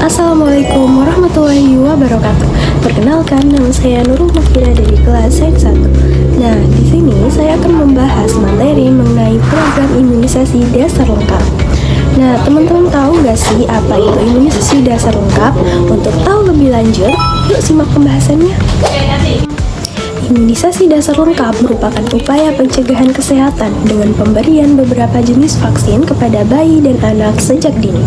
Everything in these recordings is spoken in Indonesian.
Assalamualaikum warahmatullahi wabarakatuh. Perkenalkan, nama saya Nurul Mufida dari kelas Sains 1. Nah, di sini saya akan membahas materi mengenai program imunisasi dasar lengkap. Nah, teman-teman tahu nggak sih apa itu imunisasi dasar lengkap? Untuk tahu lebih lanjut, yuk simak pembahasannya. Imunisasi dasar lengkap merupakan upaya pencegahan kesehatan dengan pemberian beberapa jenis vaksin kepada bayi dan anak sejak dini.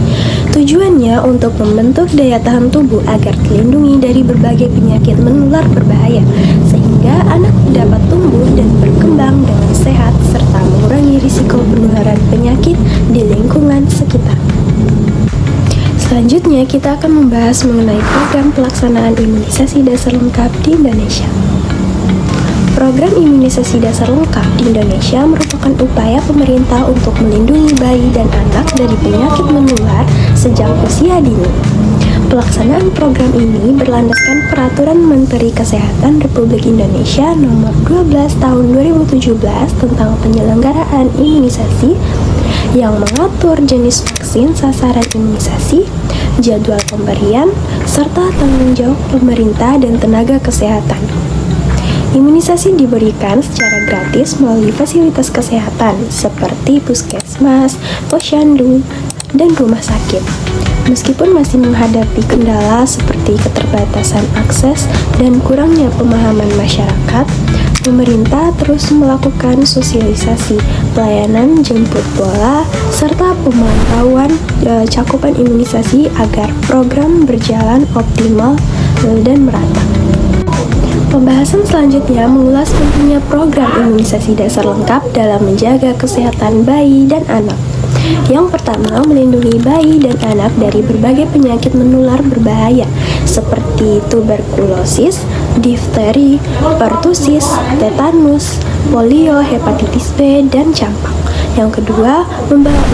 Tujuannya untuk membentuk daya tahan tubuh agar terlindungi dari berbagai penyakit menular berbahaya, sehingga anak dapat tumbuh dan berkembang dengan sehat serta mengurangi risiko penularan penyakit di lingkungan sekitar. Selanjutnya, kita akan membahas mengenai program pelaksanaan imunisasi dasar lengkap di Indonesia. Program imunisasi dasar lengkap di Indonesia merupakan upaya pemerintah untuk melindungi bayi dan anak dari penyakit menular sejak usia dini. Pelaksanaan program ini berlandaskan Peraturan Menteri Kesehatan Republik Indonesia Nomor 12 Tahun 2017 tentang penyelenggaraan imunisasi yang mengatur jenis vaksin sasaran imunisasi, jadwal pemberian, serta tanggung jawab pemerintah dan tenaga kesehatan. Imunisasi diberikan secara gratis melalui fasilitas kesehatan seperti puskesmas, posyandu, dan rumah sakit. Meskipun masih menghadapi kendala seperti keterbatasan akses dan kurangnya pemahaman masyarakat, pemerintah terus melakukan sosialisasi, pelayanan jemput bola, serta pemantauan cakupan imunisasi agar program berjalan optimal dan merata. Pembahasan selanjutnya mengulas pentingnya program imunisasi dasar lengkap dalam menjaga kesehatan bayi dan anak. Yang pertama, melindungi bayi dan anak dari berbagai penyakit menular berbahaya seperti tuberkulosis, difteri, pertusis, tetanus, polio, hepatitis B, dan campak. Yang kedua,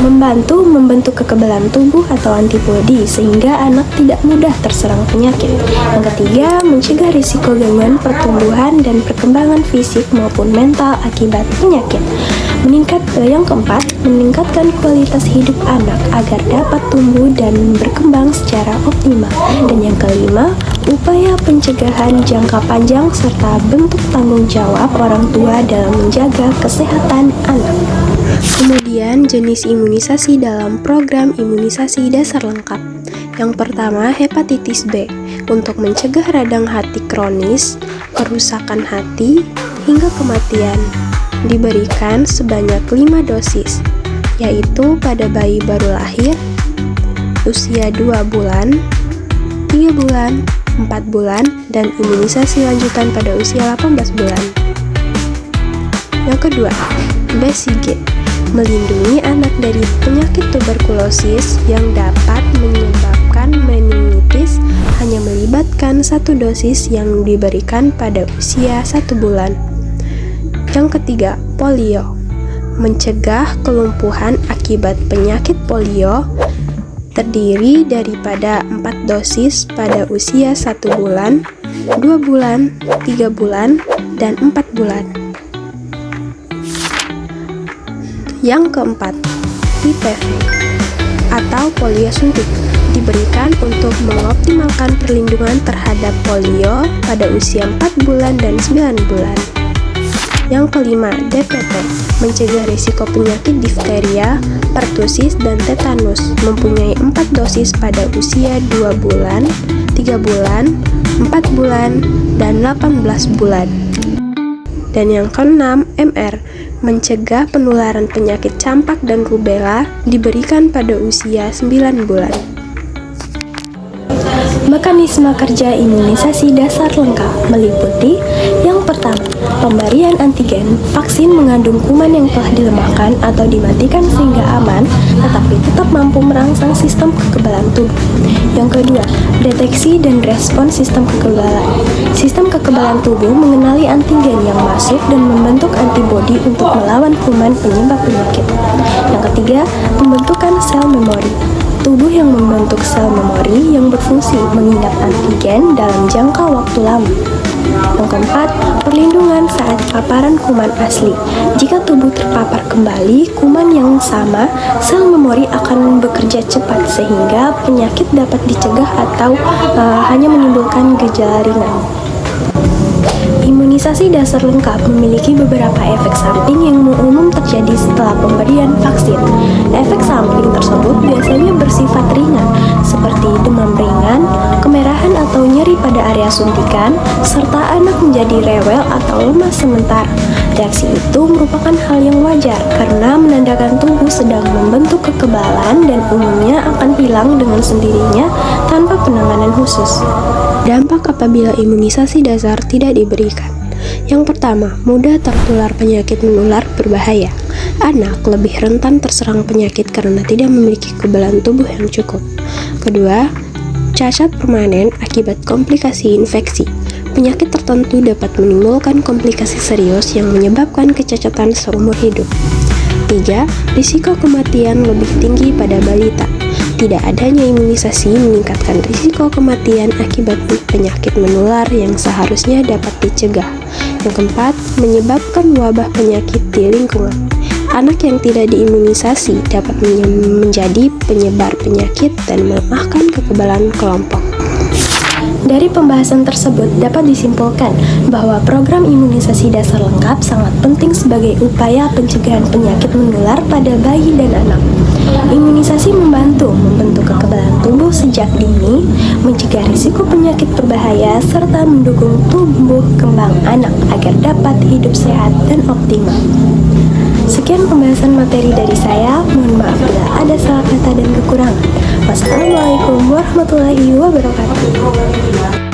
membantu membentuk kekebalan tubuh atau antibodi sehingga anak tidak mudah terserang penyakit. Yang ketiga, mencegah risiko gangguan pertumbuhan dan perkembangan fisik maupun mental akibat penyakit. Yang keempat, meningkatkan kualitas hidup anak agar dapat tumbuh dan berkembang secara optimal. Dan yang kelima, upaya pencegahan jangka panjang serta bentuk tanggung jawab orang tua dalam menjaga kesehatan anak. Kemudian, jenis imunisasi dalam program imunisasi dasar lengkap. Yang pertama, hepatitis B, untuk mencegah radang hati kronis, kerusakan hati, hingga kematian. Diberikan sebanyak 5 dosis, yaitu pada bayi baru lahir, usia 2 bulan, 3 bulan, 4 bulan, dan imunisasi lanjutan pada usia 18 bulan. Yang kedua, BCG, melindungi anak dari penyakit tuberkulosis yang dapat menyebabkan meningitis, hanya melibatkan 1 dosis yang diberikan pada usia 1 bulan. Yang ketiga, polio, mencegah kelumpuhan akibat penyakit polio, terdiri daripada 4 dosis pada usia 1 bulan, 2 bulan, 3 bulan, dan 4 bulan. Yang keempat, IPV atau polio suntik, diberikan untuk mengoptimalkan perlindungan terhadap polio pada usia 4 bulan dan 9 bulan. Yang kelima, DPT, mencegah risiko penyakit difteria, pertusis, dan tetanus, mempunyai 4 dosis pada usia 2 bulan, 3 bulan, 4 bulan, dan 18 bulan. Dan yang keenam, MR, mencegah penularan penyakit campak dan rubella, diberikan pada usia 9 bulan. Mekanisme kerja imunisasi dasar lengkap meliputi: yang pertama, pemberian antigen. Vaksin mengandung kuman yang telah dilemahkan atau dimatikan sehingga aman, tetapi tetap mampu merangsang sistem kekebalan tubuh. Yang kedua, deteksi dan respon sistem kekebalan. Sistem kekebalan tubuh mengenali antigen yang masuk dan membentuk antibodi untuk melawan kuman penyebab penyakit. Yang ketiga, pembentukan sel memori. Tubuh yang membentuk sel memori yang berfungsi mengingat antigen dalam jangka waktu lama. Yang keempat, perlindungan saat paparan kuman asli. Jika tubuh terpapar kembali kuman yang sama, sel memori akan bekerja cepat sehingga penyakit dapat dicegah atau hanya menimbulkan gejala ringan. Imunisasi dasar lengkap memiliki beberapa efek samping yang umum terjadi setelah pemberian vaksin. Efek samping tersebut biasanya bersifat ringan, seperti demam ringan, kemerahan atau nyeri pada area suntikan, serta anak menjadi rewel atau lemas sementara. Reaksi itu merupakan hal yang wajar karena menandakan tubuh sedang membentuk kekebalan dan umumnya akan hilang dengan sendirinya tanpa penanganan khusus. Dampak apabila imunisasi dasar tidak diberikan. Yang pertama, mudah tertular penyakit menular berbahaya. Anak lebih rentan terserang penyakit karena tidak memiliki kekebalan tubuh yang cukup. Kedua, cacat permanen akibat komplikasi infeksi. Penyakit tertentu dapat menimbulkan komplikasi serius yang menyebabkan kecacatan seumur hidup. 3. Risiko kematian lebih tinggi pada balita. Tidak adanya imunisasi meningkatkan risiko kematian akibat penyakit menular yang seharusnya dapat dicegah. Yang keempat, menyebabkan wabah penyakit di lingkungan. Anak yang tidak diimunisasi dapat menjadi penyebar penyakit dan melemahkan kekebalan kelompok. Dari pembahasan tersebut dapat disimpulkan bahwa program imunisasi dasar lengkap sangat penting sebagai upaya pencegahan penyakit menular pada bayi dan anak. Imunisasi membantu membentuk kekebalan tubuh sejak dini, mencegah risiko penyakit berbahaya, serta mendukung tumbuh kembang anak agar dapat hidup sehat dan optimal. Sekian pembahasan materi dari saya, mohon maaf bila ada salah kata dan kekurangan. Wassalamualaikum warahmatullahi wabarakatuh.